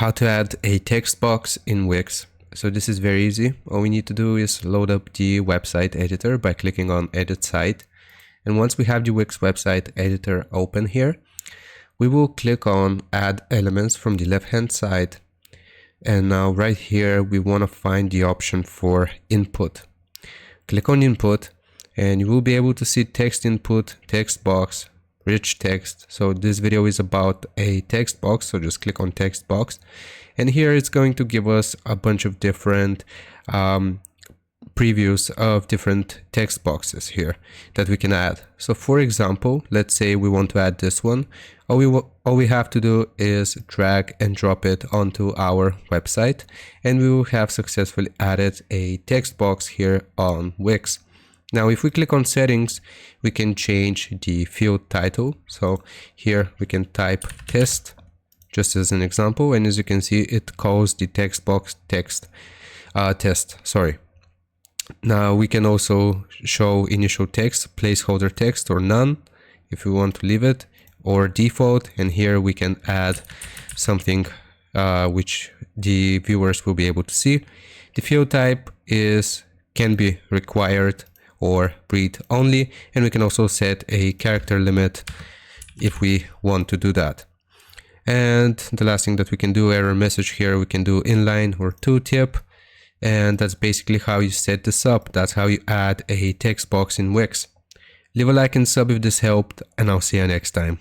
how to add a text box in Wix. So this is very easy. All we need to do is load up the website editor by clicking on Edit Site. And once we have the Wix website editor open here, we will click on Add Elements from the left-hand side. And now right here, we want to find the option for Input. Click on Input and you will be able to see text input, text box, rich text. So this video is about a text box, so just click on text box, and here it's going to give us a bunch of different previews of different text boxes here that we can add. So for example, let's say we want to add this one. All we have to do is drag and drop it onto our website, and we will have successfully added a text box here on Wix. Now, if we click on settings, we can change the field title. So here we can type test, just as an example. And as you can see, it calls the text box test. Now we can also show initial text, placeholder text, or none if we want to leave it, or default. And here we can add something which the viewers will be able to see. The field type can be required or read only, and we can also set a character limit if we want to do that. And the last thing that we can do, error message here, we can do inline or tooltip, and that's basically how you set this up. That's how you add a text box in Wix. Leave a like and sub if this helped, and I'll see you next time.